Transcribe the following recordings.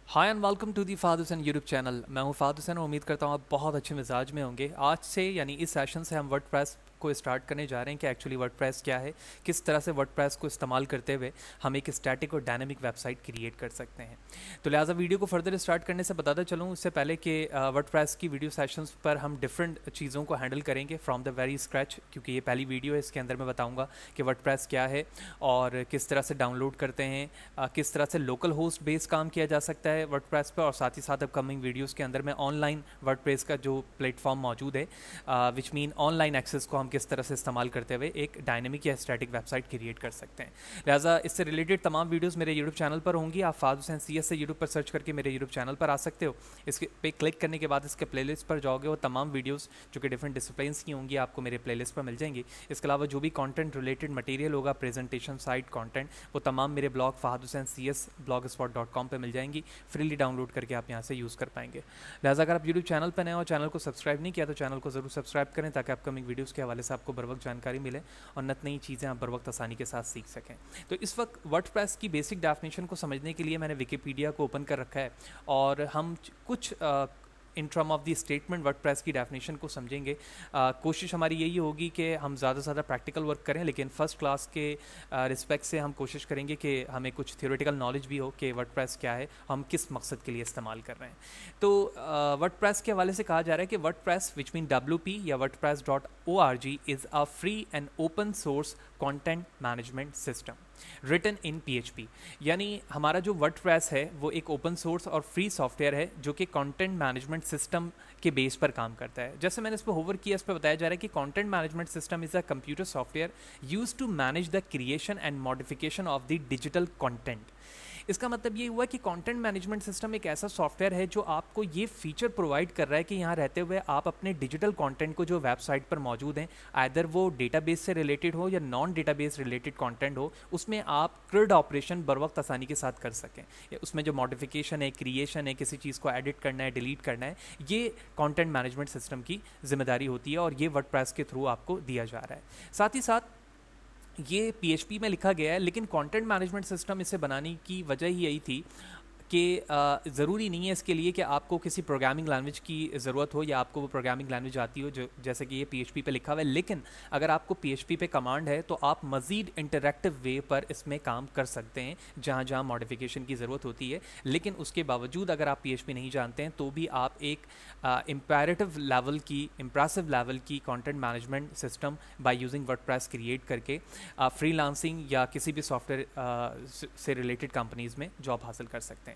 Hi and welcome to the Fahad Hussain YouTube channel. मैं हूं फहाद हुसैन और उम्मीद करता हूं आप बहुत अच्छे मिजाज में होंगे। आज से यानी इस सेशन से हम वर्डप्रेस को स्टार्ट करने जा रहे हैं कि एक्चुअली वर्डप्रेस क्या है, किस तरह से वर्डप्रेस को इस्तेमाल करते हुए हम एक स्टैटिक और डायनेमिक वेबसाइट क्रिएट कर सकते हैं। तो लिहाजा वीडियो को फर्दर स्टार्ट करने से बताता चलूँ उससे पहले कि वर्डप्रेस की वीडियो सेशंस पर हम डिफरेंट चीज़ों को हैंडल करेंगे फ्रॉम द वेरी स्क्रैच, क्योंकि ये पहली वीडियो है। इसके अंदर मैं बताऊँगा कि वर्डप्रेस क्या है और किस तरह से डाउनलोड करते हैं, किस तरह से लोकल होस्ट बेस काम किया जा सकता है वर्डप्रेस पर, और साथ ही साथ अपकमिंग वीडियोस के अंदर मैं ऑनलाइन वर्डप्रेस का जो प्लेटफॉर्म मौजूद है विच मीन ऑनलाइन एक्सेस को हम किस तरह से इस्तेमाल करते हुए एक डायनेमिक या स्टैटिक वेबसाइट क्रिएट कर सकते हैं। लिहाजा इससे रिलेटेड तमाम वीडियोस मेरे यूट्यूब चैनल पर होंगी। आप फहाद हुसैन CS से यूट्यूब पर सर्च करके मेरे यूट्यूब चैनल पर आ सकते हो। इसके पे क्लिक करने के बाद इसके प्लेलिस्ट पर जाओगे, वो तमाम वीडियोस जो कि डिफरेंट डिसिप्लिन्स की होंगी आपको मेरे प्लेलिस्ट पर मिल जाएंगी। इसके अलावा जो भी कंटेंट रिलेटेड मटेरियल होगा, प्रेजेंटेशन साइट कंटेंट, वो तमाम मेरे blog Fahad Hussain CS blogspot.com पे मिल जाएंगी। फ्रीली डाउनलोड करके आप यहाँ से यूज़ कर पाएंगे। लिहाजा अगर आप यूट्यूब चैनल पर नए हो, चैनल को सब्सक्राइब नहीं किया तो चैनल को ज़रूर सब्सक्राइब करें ताकि अपकमिंग वीडियोस के हवाले से आपको बर वक्त जानकारी मिले और नत नई चीज़ें आप बर वक्त आसानी के साथ सीख सकें। तो इस वक्त वर्डप्रेस की बेसिक डेफिनेशन को समझने के लिए मैंने विकिपीडिया को ओपन कर रखा है और हम कुछ in term of the statement WordPress की डेफिनेशन को समझेंगे। कोशिश हमारी यही होगी कि हम ज़्यादा से ज़्यादा प्रैक्टिकल वर्क करें, लेकिन फ़र्स्ट क्लास के रिस्पेक्ट से हम कोशिश करेंगे कि हमें कुछ थियोरेटिकल नॉलेज भी हो कि वर्डप्रेस क्या है, हम किस मकसद के लिए इस्तेमाल कर रहे हैं। तो वर्डप्रेस के हवाले से कहा जा रहा है कि वर्डप्रेस विच मीन WP या wordpress.org is a free and open source content management system written in PHP। यानी हमारा जो वर्डप्रेस है वो एक ओपन सोर्स और फ्री सॉफ्टवेयर है जो कि कंटेंट मैनेजमेंट सिस्टम के बेस पर काम करता है। जैसे मैंने इस पर होवर किया, इस पर बताया जा रहा है कि content management system is a computer software use to manage the creation and modification of the digital content. इसका मतलब ये हुआ कि कंटेंट मैनेजमेंट सिस्टम एक ऐसा सॉफ्टवेयर है जो आपको ये फीचर प्रोवाइड कर रहा है कि यहाँ रहते हुए आप अपने डिजिटल कंटेंट को जो वेबसाइट पर मौजूद हैं, आइदर वो डेटाबेस से रिलेटेड हो या नॉन डेटाबेस रिलेटेड कंटेंट हो, उसमें आप क्रिड ऑपरेशन बर वक्त आसानी के साथ कर सकें। या उसमें जो मॉडिफिकेशन है, क्रिएशन है, किसी चीज़ को एडिट करना है, डिलीट करना है, ये कंटेंट मैनेजमेंट सिस्टम की जिम्मेदारी होती है और ये वर्डप्रेस के थ्रू आपको दिया जा रहा है। साथ ही साथ ये PHP में लिखा गया है, लेकिन कंटेंट मैनेजमेंट सिस्टम इसे बनाने की वजह ही यही थी कि ज़रूरी नहीं है इसके लिए कि आपको किसी प्रोग्रामिंग लैंग्वेज की ज़रूरत हो या आपको वो प्रोग्रामिंग लैंग्वेज आती हो, जो जैसे कि ये PHP पे लिखा हुआ है। लेकिन अगर आपको PHP पे कमांड है तो आप मज़ीद इंटरैक्टिव वे पर इसमें काम कर सकते हैं जहाँ जहाँ मॉडिफिकेशन की ज़रूरत होती है। लेकिन उसके बावजूद अगर आप PHP नहीं जानते हैं तो भी आप एक इम्पेरेटिव लेवल की content management system by using WordPress create करके फ्रीलांसिंग या किसी भी सॉफ्टवेयर से रिलेटेड कंपनीज़ में जॉब हासिल कर सकते हैं।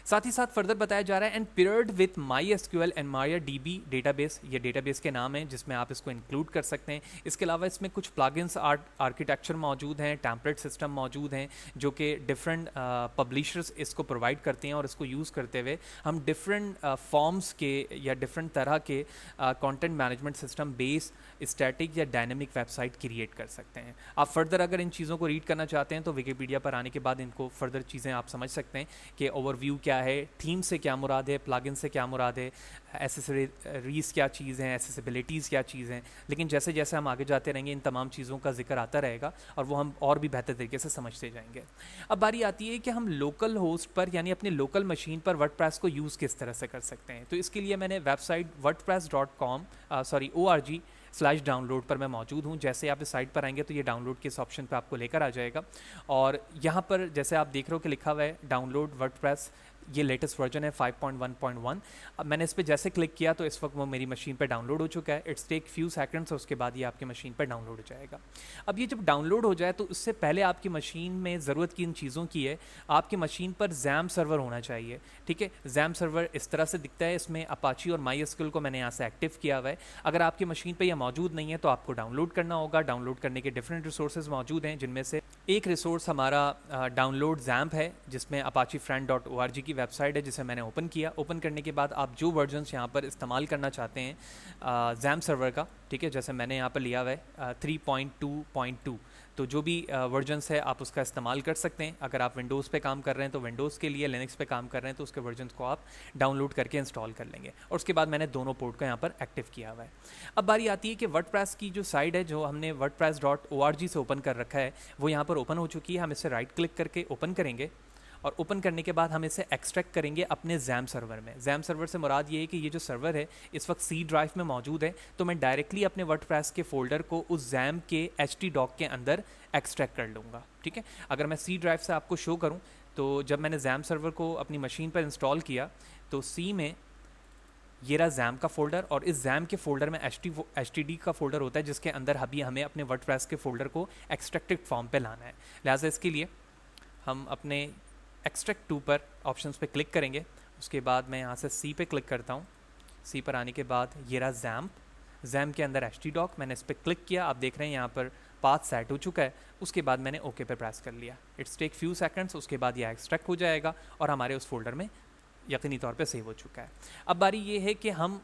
साथ ही साथ फर्दर बताया जा रहा है and paired with MySql and MariaDB database, ये डेटाबेस के नाम हैं जिसमें आप इसको इंक्लूड कर सकते हैं। इसके अलावा इसमें कुछ प्लगइन्स आर्किटेक्चर मौजूद हैं, टेम्पलेट सिस्टम मौजूद हैं जो कि डिफरेंट पब्लिशर्स इसको प्रोवाइड करते हैं और इसको यूज़ करते हुए हम डिफरेंट फॉर्म्स के या डिफरेंट तरह के content management system base static या डायनेमिक वेबसाइट क्रिएट कर सकते हैं। आप फर्दर अगर इन चीज़ों को रीड करना चाहते हैं तो विकिपीडिया पर आने के बाद इनको फर्दर चीज़ें आप समझ सकते हैं कि ओवरव्यू क्या है, थीम से क्या मुराद है, प्लगइन से क्या मुराद है, एसेसरीज क्या चीज़ हैं, एसेसिबिलिटीज़ क्या चीज़ हैं। लेकिन जैसे जैसे हम आगे जाते रहेंगे इन तमाम चीज़ों का जिक्र आता रहेगा और वो हम और भी बेहतर तरीके से समझते जाएंगे। अब बारी आती है कि हम लोकल होस्ट पर यानी अपने लोकल मशीन पर वर्डप्रेस को यूज़ किस तरह से कर सकते हैं। तो इसके लिए मैंने वेबसाइट wordpress.com/डाउनलोड पर मैं मौजूद हूँ। जैसे आप इस साइट पर आएंगे तो ये डाउनलोड के इस ऑप्शन पर आपको लेकर आ जाएगा और यहाँ पर जैसे आप देख रहे हो कि लिखा हुआ है डाउनलोड वर्डप्रेस, ये लेटेस्ट वर्जन है 5.1.1। अब मैंने इस पर जैसे क्लिक किया तो इस वक्त वो मेरी मशीन पर डाउनलोड हो चुका है। इट्स टेक फ्यू सेकंड्स और उसके बाद ये आपकी मशीन पर डाउनलोड हो जाएगा। अब ये जब डाउनलोड हो जाए तो उससे पहले आपकी मशीन में ज़रूरत की इन चीज़ों की है, आपकी मशीन पर Xampp सर्वर होना चाहिए। ठीक है, Xampp सर्वर इस तरह से दिखता है, इसमें अपाची और MySql को मैंने यहाँ से एक्टिव किया हुआ है। अगर आपकी मशीन पर यह मौजूद नहीं है तो आपको डाउनलोड करना होगा। डाउनलोड करने के डिफरेंट रिसोर्सेज मौजूद हैं, जिनमें से एक रिसोर्स हमारा डाउनलोड Xampp है, जिसमें apache-friend.org की वेबसाइट है जिसे मैंने ओपन किया। ओपन करने के बाद आप जो वर्जन्स यहाँ पर इस्तेमाल करना चाहते हैं Xampp सर्वर का, ठीक है, जैसे मैंने यहाँ पर लिया हुआ है 3.2.2, तो जो भी वर्जन्स है आप उसका इस्तेमाल कर सकते हैं। अगर आप विंडोज़ पे काम कर रहे हैं तो विंडोज़ के लिए, लिनक्स पे काम कर रहे हैं तो उसके वर्जन्स को आप डाउनलोड करके इंस्टॉल कर लेंगे। और उसके बाद मैंने दोनों पोर्ट को यहाँ पर एक्टिव किया हुआ है। अब बारी आती है कि वर्डप्रेस की जो साइट है जो हमने wordpress.org से ओपन कर रखा है वो यहाँ पर ओपन हो चुकी है। हम इसे राइट क्लिक करके ओपन करेंगे और ओपन करने के बाद हम इसे एक्सट्रैक्ट करेंगे अपने Xampp सर्वर में। Xampp सर्वर से मुराद ये है कि ये जो सर्वर है इस वक्त सी ड्राइव में मौजूद है, तो मैं डायरेक्टली अपने वर्डप्रेस के फोल्डर को उस Xampp के htdoc के अंदर एक्सट्रैक्ट कर लूँगा। ठीक है, अगर मैं सी ड्राइव से आपको शो करूँ तो जब मैंने Xampp सर्वर को अपनी मशीन पर इंस्टॉल किया तो सी में ये रहा Xampp का फोल्डर, और इस Xampp के फोल्डर में htd का फोल्डर होता है जिसके अंदर अभी हमें अपने वर्डप्रेस के फोल्डर को एक्सट्रैक्टेड फॉर्म पे लाना है। लिहाजा इसके लिए हम अपने एक्सट्रैक्ट टू पर ऑप्शंस पे क्लिक करेंगे। उसके बाद मैं यहाँ से सी पे क्लिक करता हूँ। सी पर आने के बाद ये रहा Xampp के अंदर htdoc, मैंने इस पर क्लिक किया। आप देख रहे हैं यहाँ पर पाथ सेट हो चुका है। उसके बाद मैंने ओके पे प्रेस कर लिया। इट्स टेक फ्यू सेकंड्स, उसके बाद ये एक्सट्रैक्ट हो जाएगा और हमारे उस फोल्डर में यकीनी तौर पे सेव हो चुका है। अब बारी ये है कि हम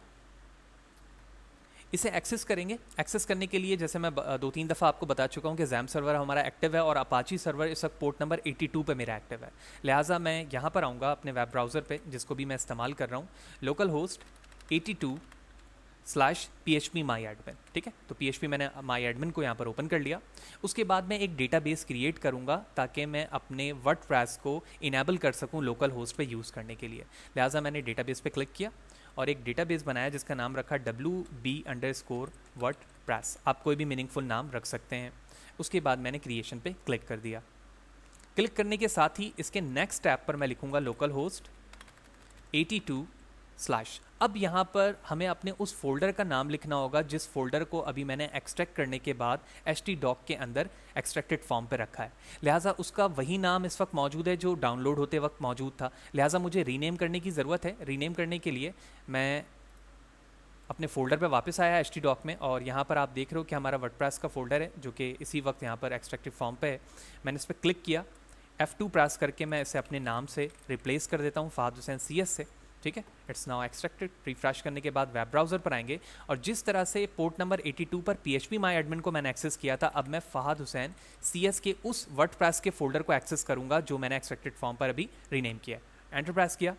इसे एक्सेस करेंगे। एक्सेस करने के लिए जैसे मैं 2-3 दफ़ा आपको बता चुका हूँ कि Xampp सर्वर हमारा एक्टिव है और अपाची सर्वर इस वक्त पोर्ट नंबर 82 पे मेरा एक्टिव है। लिहाजा मैं यहाँ पर आऊँगा अपने वेब ब्राउज़र पे जिसको भी मैं इस्तेमाल कर रहा हूँ, localhost 82/php myadmin। ठीक है, तो php मैंने myadmin को यहाँ पर ओपन कर लिया। उसके बाद मैं एक डेटाबेस क्रिएट करूँगा ताकि मैं अपने वर्डप्रेस को इनेबल कर सकूँ लोकल होस्ट पे यूज़ करने के लिए। लिहाजा मैंने डेटाबेस पे क्लिक किया और एक डेटाबेस बनाया जिसका नाम रखा WB_WordPress। आप कोई भी मीनिंगफुल नाम रख सकते हैं। उसके बाद मैंने क्रिएशन पे क्लिक कर दिया। क्लिक करने के साथ ही इसके नेक्स्ट टैब पर मैं लिखूँगा localhost 82/। अब यहाँ पर हमें अपने उस फोल्डर का नाम लिखना होगा जिस फोल्डर को अभी मैंने एक्सट्रैक्ट करने के बाद htdoc के अंदर एक्सट्रैक्टेड फॉर्म पे रखा है। लिहाजा उसका वही नाम इस वक्त मौजूद है जो डाउनलोड होते वक्त मौजूद था। लिहाजा मुझे रीनेम करने की ज़रूरत है। रीनेम करने के लिए मैं अपने फोल्डर पे वापस आया htdoc में, और यहाँ पर आप देख रहे हो कि हमारा वर्डप्रेस का फोल्डर है जो कि इसी वक्त यहाँ पर एक्सट्रैक्टेड फॉर्म पे है। मैंने इस पर क्लिक किया, F2 प्रेस करके मैं इसे अपने नाम से रिप्लेस कर देता हूँ, फहाद हुसैन CS से। ठीक है, इट्स नाउ एक्सट्रैक्टेड। रिफ्रेश करने के बाद वेब ब्राउज़र पर आएंगे और जिस तरह से पोर्ट नंबर 82 पर php myadmin को मैंने एक्सेस किया था, अब मैं फहाद हुसैन CS के उस वर्डप्रेस के फोल्डर को एक्सेस करूंगा जो मैंने एक्सट्रैक्टेड फॉर्म पर अभी रीनेम किया। एंटर प्रेस किया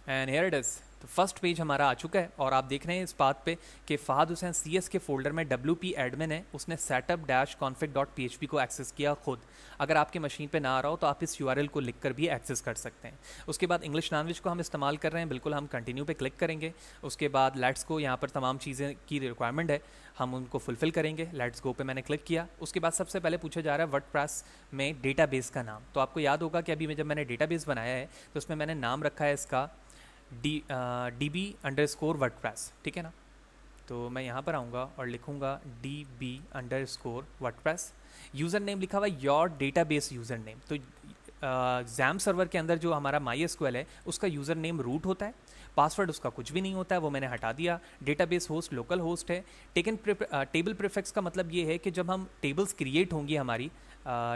एंड हियर इट इज़। तो फर्स्ट पेज हमारा आ चुका है और आप देख रहे हैं इस बात पे कि फहाद हुसैन CS के फोल्डर में WP एडमिन है, उसने setup-config.php को एक्सेस किया खुद। अगर आपके मशीन पे ना आ रहा हो तो आप इस URL को लिखकर भी एक्सेस कर सकते हैं। उसके बाद इंग्लिश लैंग्वेज को हम इस्तेमाल कर रहे हैं, बिल्कुल हम कंटिन्यू पे क्लिक करेंगे। उसके बाद लेट्स गो, यहाँ पर तमाम चीज़ें की रिक्वायरमेंट है, हम उनको फुलफिल करेंगे। लेट्स गो पे मैंने क्लिक किया। उसके बाद सबसे पहले पूछा जा रहा है वर्डप्रेस में डेटाबेस का नाम। तो आपको याद होगा कि अभी जब मैंने डेटाबेस बनाया है तो उसमें मैंने नाम रखा है इसका DB_WordPress। ठीक है ना, तो मैं यहाँ पर आऊँगा और लिखूँगा DB_WordPress। यूज़र नेम लिखा हुआ योर डेटाबेस यूज़र नेम। तो Xampp सर्वर के अंदर जो हमारा MySql है उसका यूज़र नेम रूट होता है, पासवर्ड उसका कुछ भी नहीं होता है, वो मैंने हटा दिया। डेटाबेस होस्ट लोकल होस्ट है। टेबल प्रीफिक्स का मतलब ये है कि जब हम टेबल्स क्रिएट होंगी हमारी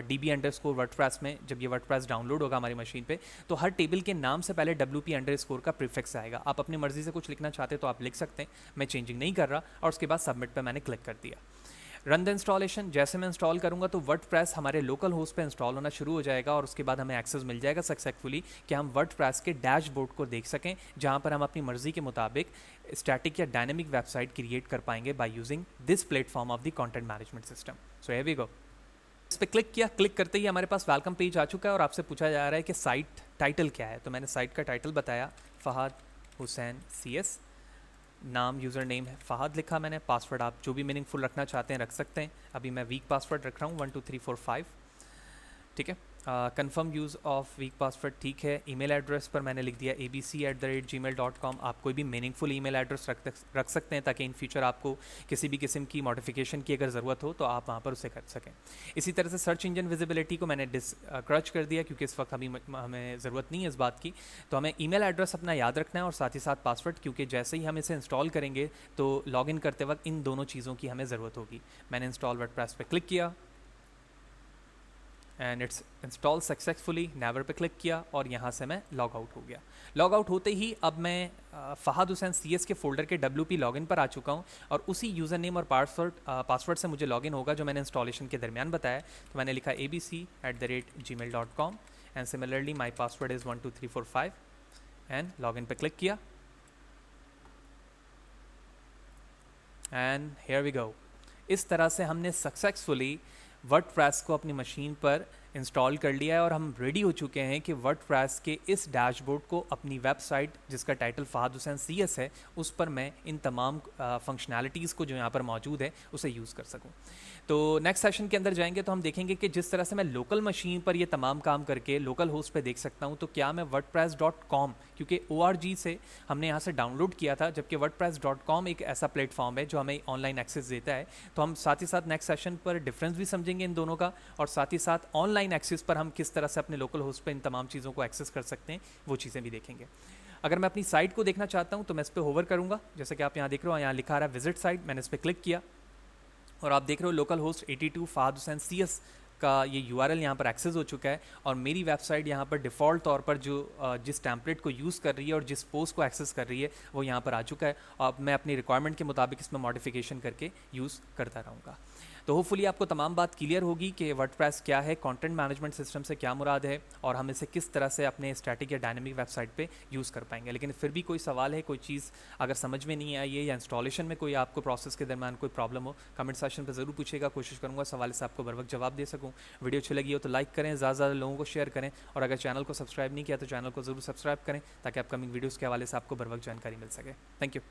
DB_WordPress में, जब ये वर्डप्रेस डाउनलोड होगा हमारी मशीन पे, तो हर टेबल के नाम से पहले WP_ का प्रीफिक्स आएगा। आप अपनी मर्जी से कुछ लिखना चाहते तो आप लिख सकते हैं, मैं चेंजिंग नहीं कर रहा। और उसके बाद सबमिट पे मैंने क्लिक कर दिया। Run the installation. जैसे मैं इंस्टॉल करूंगा तो वर्डप्रेस हमारे लोकल होस्ट पे इंस्टॉल होना शुरू हो जाएगा और उसके बाद हमें एक्सेस मिल जाएगा सक्सेसफुली कि हम वर्डप्रेस के डैशबोर्ड को देख सकें, जहां पर हम अपनी मर्जी के मुताबिक स्टैटिक या डायनेमिक वेबसाइट क्रिएट कर पाएंगे by using this platform of the content management system. So here we go. इस पर क्लिक किया। क्लिक करते ही हमारे पास वेलकम पेज आ चुका है और आपसे पूछा जा रहा है कि साइट टाइटल क्या है। तो मैंने साइट का टाइटल बताया, फहाद हुसैन CS। नाम यूज़र नेम है फहाद लिखा मैंने। पासवर्ड आप जो भी मीनिंगफुल रखना चाहते हैं रख सकते हैं। अभी मैं वीक पासवर्ड रख रहा हूँ 1 2 3 4 5। ठीक है, confirm use of week password ठीक है। ईमेल एड्रेस पर मैंने लिख दिया abc@gmail.com। आप कोई भी मीनिंगफुल ईमेल एड्रेस रख सकते हैं ताकि इन फ्यूचर आपको किसी भी किस्म की मॉडिफिकेशन की अगर ज़रूरत हो तो आप वहाँ पर उसे कर सकें। इसी तरह से सर्च इंजन विजिबिलिटी को मैंने डिस्करेज कर दिया क्योंकि इस वक्त अभी हमें ज़रूरत नहीं है इस बात की। तो हमें ईमेल एड्रेस अपना याद रखना है और साथ ही साथ पासवर्ड, क्योंकि जैसे ही हम इसे इंस्टॉल करेंगे तो लॉगिन करते वक्त इन दोनों चीज़ों की हमें ज़रूरत होगी। मैंने इंस्टॉल वर्डप्रेस पे क्लिक किया and it's install successfully. Never पे क्लिक किया और यहाँ से मैं लॉग आउट हो गया। लॉग आउट होते ही अब मैं फहाद हुसैन CS के फोल्डर के WP लॉगिन पर आ चुका हूँ और उसी यूज़र नेम और पासवर्ड से मुझे लॉगिन होगा जो मैंने इंस्टॉलेशन के दरमियान बताया। तो मैंने लिखा abc@gmail.com and similarly my password is 1 2 3 4 5 and login पे क्लिक किया एंड हेयर वी गो। इस तरह से हमने सक्सेसफुली वर्डप्रेस को अपनी मशीन पर इंस्टॉल कर लिया है और हम रेडी हो चुके हैं कि वर्डप्रेस के इस डैशबोर्ड को अपनी वेबसाइट जिसका टाइटल फहाद हुसैन CS है उस पर मैं इन तमाम फंक्शनैलिटीज़ को जो यहाँ पर मौजूद है उसे यूज़ कर सकूँ। तो नेक्स्ट सेशन के अंदर जाएंगे तो हम देखेंगे कि जिस तरह से मैं लोकल मशीन पर ये तमाम काम करके लोकल होस्ट पे देख सकता हूँ, तो क्या मैं wordpress.com, क्योंकि ORG से हमने यहाँ से डाउनलोड किया था, जबकि wordpress.com एक ऐसा प्लेटफॉर्म है जो हमें ऑनलाइन एक्सेस देता है। तो हम साथ ही साथ नेक्स्ट सेशन पर डिफरेंस भी समझेंगे इन दोनों का, और साथ ही साथ ऑनलाइन एक्सेस पर हम किस तरह से अपने लोकल होस्ट पर इन तमाम चीज़ों को एक्सेस कर सकते हैं, वो चीज़ें भी देखेंगे। अगर मैं अपनी साइट को देखना चाहता हूँ तो मैं इस पर होवर करूँगा, जैसे कि आप यहाँ देख रहे हो, यहाँ लिखा रहा है विजिट साइट, मैंने इस पर क्लिक किया और आप देख रहे हो local host 82 Fahad Hussain CS का ये URL यहाँ पर एक्सेस हो चुका है और मेरी वेबसाइट यहाँ पर डिफ़ॉल्ट तौर पर जो जिस टेम्पलेट को यूज़ कर रही है और जिस पोस्ट को एक्सेस कर रही है वो यहाँ पर आ चुका है। अब मैं अपनी रिक्वायरमेंट के मुताबिक इसमें मॉडिफिकेशन करके यूज़ करता रहूँगा। तो होपफुली आपको तमाम बात क्लियर होगी कि वर्डप्रेस क्या है, कंटेंट मैनेजमेंट सिस्टम से क्या मुराद है और हम इसे किस तरह से अपने स्टैटिक या डायनेमिक वेबसाइट पे यूज़ कर पाएंगे। लेकिन फिर भी कोई सवाल है, कोई चीज़ अगर समझ में नहीं आई है या इंस्टॉलेशन में कोई आपको प्रोसेस के दरमियान कोई प्रॉब्लम हो, कमेंट सेक्शन पर ज़रूर पूछेगा, कोशिश करूँगा सवाल से आपको बर वक्त जवाब दे सकूँ। वीडियो अच्छी लगी हो तो लाइक करें, ज़्यादा से ज़्यादा लोगों को शेयर करें, और अगर चैनल को सब्सक्राइब नहीं किया तो चैनल को ज़रूर सब्सक्राइब करें ताकि अपकमिंग वीडियोज़ के हवाले से आपको बर वक्त जानकारी मिल सके। Thank you.